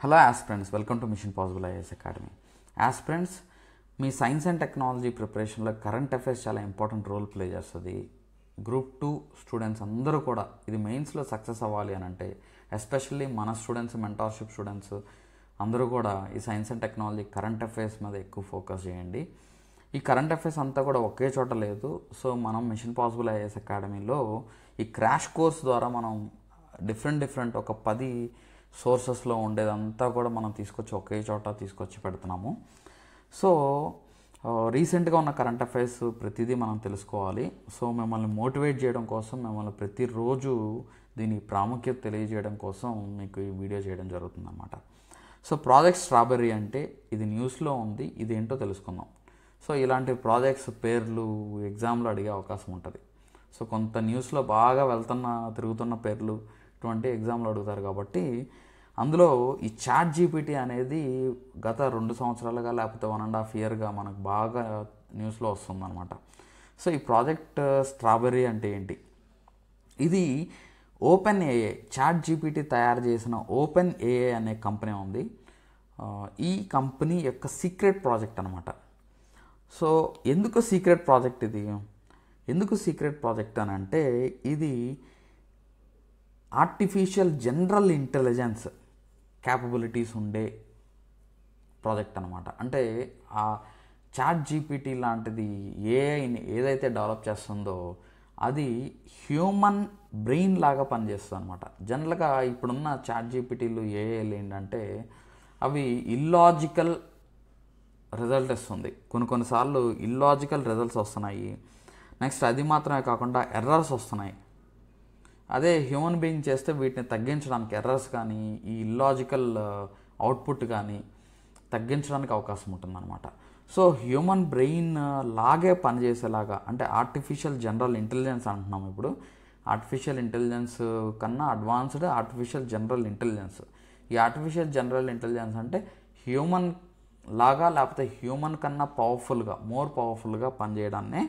Hello aspirants, welcome to mission possible IAS academy. Aspirants, మీ science and technology ప్రిపరేషన్లో current affairs చాలా important role play చేస్తుంది. Group 2 students అందరూ కూడా ఇది మెయిన్స్లో సక్సెస్ అవ్వాలి అని అంటే, ఎస్పెషల్లీ మన స్టూడెంట్స్, మెంటార్షిప్ స్టూడెంట్స్ అందరూ కూడా ఈ science and technology current affairs మీద ఎక్కువ ఫోకస్ చేయండి. ఈ కరెంట్ అఫైర్స్ అంతా కూడా ఒకే చోట లేదు. సో మనం మిషన్ పాసిబుల్ ఐఏఎస్ అకాడమీలో ఈ క్రాష్ కోర్స్ ద్వారా మనం డిఫరెంట్ ఒక 10 సోర్సెస్లో ఉండేదంతా కూడా మనం తీసుకొచ్చి ఒకే చోట తీసుకొచ్చి పెడుతున్నాము. సో రీసెంట్గా ఉన్న కరెంట్ అఫైర్స్ ప్రతిదీ మనం తెలుసుకోవాలి. సో మిమ్మల్ని మోటివేట్ చేయడం కోసం, మిమ్మల్ని ప్రతిరోజు దీని ప్రాముఖ్యత తెలియజేయడం కోసం మీకు ఈ వీడియో చేయడం జరుగుతుందన్నమాట. సో ప్రాజెక్ట్ స్ట్రాబెర్రీ అంటే ఇది న్యూస్లో ఉంది, ఇదేంటో తెలుసుకుందాం. సో ఇలాంటి ప్రాజెక్ట్స్ పేర్లు ఎగ్జామ్లో అడిగే అవకాశం ఉంటుంది. సో కొంత న్యూస్లో బాగా తిరుగుతున్న పేర్లు ఇటువంటి ఎగ్జామ్లో అడుగుతారు. కాబట్టి అందులో ఈ చాట్ జీపీటీ అనేది గత 2 సంవత్సరాలుగా లేకపోతే 1.5 ఇయర్గా మనకు బాగా న్యూస్లో వస్తుందన్నమాట. సో ఈ ప్రాజెక్ట్ స్ట్రాబెర్రీ అంటే ఏంటి? ఇది ఓపెన్ ఏఐ, చాట్ జీపీటీ తయారు చేసిన ఓపెన్ ఏఐ అనే కంపెనీ ఉంది. ఈ కంపెనీ యొక్క సీక్రెట్ ప్రాజెక్ట్ అనమాట. సో ఎందుకు సీక్రెట్ ప్రాజెక్ట్ ఇది? ఎందుకు సీక్రెట్ ప్రాజెక్ట్ అని అంటే, ఇది ఆర్టిఫిషియల్ జనరల్ ఇంటెలిజెన్స్ క్యాపబిలిటీస్ ఉండే ప్రాజెక్ట్ అనమాట. అంటే ఆ చాట్ జీపీటీ లాంటిది ఏఐని ఏదైతే డెవలప్ చేస్తుందో అది హ్యూమన్ బ్రెయిన్ లాగా పనిచేస్తుంది అనమాట. జనరల్గా ఇప్పుడున్న చాట్ జీపీటీలు ఏఐలు ఏంటంటే అవి ఇల్లాజికల్ రిజల్ట్ ఇస్తుంది. కొన్నిసార్లు ఇల్లాజికల్ రిజల్ట్స్ వస్తున్నాయి. నెక్స్ట్ అది మాత్రమే కాకుండా ఎర్రర్స్ వస్తున్నాయి. అదే హ్యూమన్ బీయింగ్ చేస్తే వీటిని తగ్గించడానికి, ఎర్రర్స్ కానీ ఈ ఇల్లాజికల్ అవుట్పుట్ కానీ తగ్గించడానికి అవకాశం ఉంటుందన్నమాట. సో హ్యూమన్ బ్రెయిన్ లాగే పనిచేసేలాగా, అంటే ఆర్టిఫిషియల్ జనరల్ ఇంటెలిజెన్స్ అంటున్నాం ఇప్పుడు. ఆర్టిఫిషియల్ ఇంటెలిజెన్స్ కన్నా అడ్వాన్స్డ్ ఆర్టిఫిషియల్ జనరల్ ఇంటెలిజెన్స్. ఈ ఆర్టిఫిషియల్ జనరల్ ఇంటెలిజెన్స్ అంటే హ్యూమన్ లాగా లేకపోతే హ్యూమన్ కన్నా మోర్ పవర్ఫుల్గా పనిచేయడాన్నే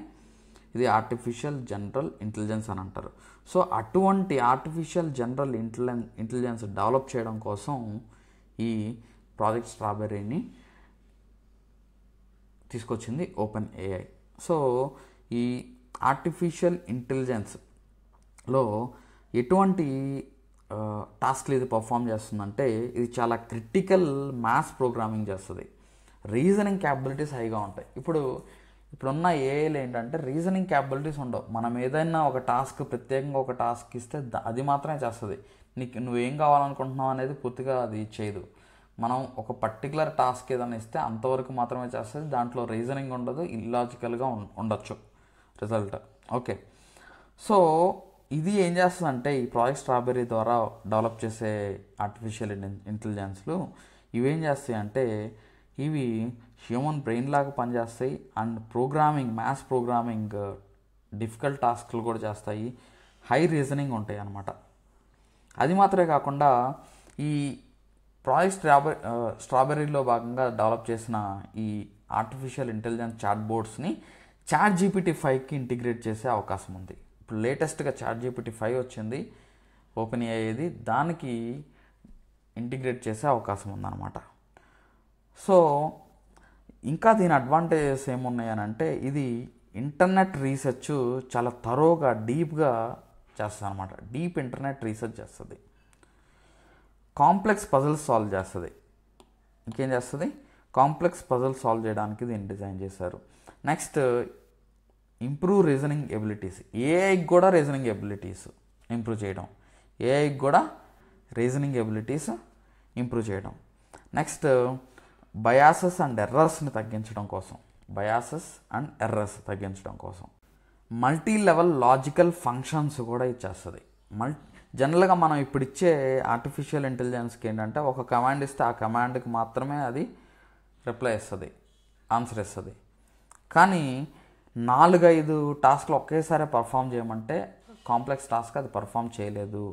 ఇది ఆర్టిఫిషియల్ జనరల్ ఇంటెలిజెన్స్ అని అంటారు. సో అటువంటి ఆర్టిఫిషియల్ జనరల్ ఇంటెలిజెన్స్ డెవలప్ చేయడం కోసం ఈ ప్రాజెక్ట్ స్ట్రాబెర్రీని తీసుకొచ్చింది ఓపెన్ ఏఐ. సో ఈ ఆర్టిఫిషియల్ ఇంటెలిజెన్స్లో ఎటువంటి టాస్క్లు ఇది పర్ఫామ్ చేస్తుందంటే, ఇది చాలా క్రిటికల్ మ్యాథ్స్ ప్రోగ్రామింగ్ చేస్తుంది. రీజనింగ్ క్యాపబిలిటీస్ హైగా ఉంటాయి. ఇప్పుడున్న ఏఐలు ఏంటంటే రీజనింగ్ క్యాపబిలిటీస్ ఉండవు. మనం ఏదైనా ఒక ప్రత్యేకంగా ఒక టాస్క్ ఇస్తే అది మాత్రమే చేస్తుంది. నువ్వేం కావాలనుకుంటున్నావు అనేది పూర్తిగా అది చేయదు. మనం ఒక పర్టికులర్ టాస్క్ ఏదైనా ఇస్తే అంతవరకు మాత్రమే చేస్తుంది. దాంట్లో రీజనింగ్ ఉండదు, ఇల్లాజికల్గా ఉండొచ్చు రిజల్ట్. ఓకే, సో ఇది ఏం చేస్తుందంటే ఈ ప్రాజెక్ట్ స్ట్రాబెర్రీ ద్వారా డెవలప్ చేసే ఆర్టిఫిషియల్ ఇంటెలిజెన్స్లు ఇవేం చేస్తాయి అంటే, ఇవి హ్యూమన్ బ్రెయిన్ లాగా పనిచేస్తాయి. అండ్ మ్యాథ్స్ ప్రోగ్రామింగ్ డిఫికల్ట్ టాస్క్లు కూడా చేస్తాయి. హై రీజనింగ్ ఉంటాయి అన్నమాట. అది మాత్రమే కాకుండా ఈ ప్రాజెక్ట్ స్ట్రాబెర్రీలో భాగంగా డెవలప్ చేసిన ఈ ఆర్టిఫిషియల్ ఇంటెలిజెన్స్ చాట్ బోర్డ్స్ని చాట్ జీపీటీ 5కి ఇంటిగ్రేట్ చేసే అవకాశం ఉంది. ఇప్పుడు లేటెస్ట్గా చాట్ జీపీటీ 5 వచ్చింది, ఓపెన్ ఏఐది, దానికి ఇంటిగ్రేట్ చేసే అవకాశం ఉందన్నమాట. సో ఇంకా దీని అడ్వాంటేజెస్ ఏమున్నాయని అంటే, ఇది ఇంటర్నెట్ రీసెర్చ్ చాలా తరోగా డీప్గా చేస్తుంది అనమాట. డీప్ ఇంటర్నెట్ రీసెర్చ్ చేస్తుంది. కాంప్లెక్స్ పజిల్స్ సాల్వ్ చేస్తుంది. ఇంకేం చేస్తుంది? కాంప్లెక్స్ పజిల్స్ సాల్వ్ చేయడానికి దీన్ని డిజైన్ చేశారు. Next improve reasoning abilities. ఏఐకి కూడా రీజనింగ్ ఎబిలిటీస్ ఇంప్రూవ్ చేయడం. ఏఐకి కూడా రీజనింగ్ ఎబిలిటీస్ ఇంప్రూవ్ చేయడం. నెక్స్ట్ బయాసెస్ అండ్ ఎర్రర్స్ని తగ్గించడం కోసం మల్టీ లెవెల్ లాజికల్ ఫంక్షన్స్ కూడా ఇచ్చేస్తుంది. జనరల్గా మనం ఇప్పుడు ఇచ్చే ఆర్టిఫిషియల్ ఇంటెలిజెన్స్కి ఏంటంటే ఒక కమాండ్ ఇస్తే ఆ కమాండ్కి మాత్రమే అది రిప్లై ఇస్తుంది, ఆన్సర్ ఇస్తుంది. కానీ 4-5 టాస్క్లు ఒకేసారి పర్ఫామ్ చేయమంటే కాంప్లెక్స్ టాస్క్ అది పర్ఫామ్ చేయలేదు.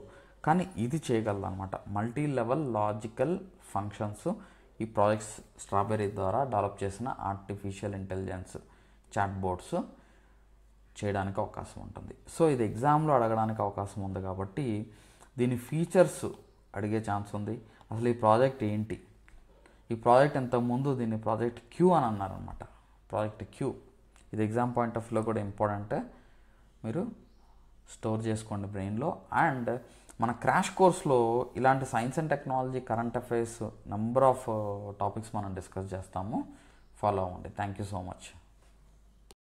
కానీ ఇది చేయగలదు అనమాట. మల్టీ లెవెల్ లాజికల్ ఫంక్షన్స్ ఈ ప్రాజెక్ట్స్ స్ట్రాబెర్రీ ద్వారా డెవలప్ చేసిన ఆర్టిఫిషియల్ ఇంటెలిజెన్స్ చాట్ బోర్డ్స్ చేయడానికి అవకాశం ఉంటుంది. సో ఇది ఎగ్జామ్లో అడగడానికి అవకాశం ఉంది కాబట్టి దీని ఫీచర్స్ అడిగే ఛాన్స్ ఉంది. అసలు ఈ ప్రాజెక్ట్ ఏంటి, ఈ ప్రాజెక్ట్ ఇంతకుముందు దీన్ని ప్రాజెక్ట్ క్యూ అని అన్నారనమాట. ప్రాజెక్ట్ క్యూ ఇది ఎగ్జామ్ పాయింట్ ఆఫ్ వ్యూలో కూడా ఇంపార్టెంట్, మీరు స్టోర్ చేసుకోండి బ్రెయిన్లో. అండ్ మన క్రాష్ కోర్స్లో ఇలాంటి science and technology, current affairs, number of topics మనం డిస్కస్ చేస్తాము. ఫాలో అవ్వండి. Thank you so much.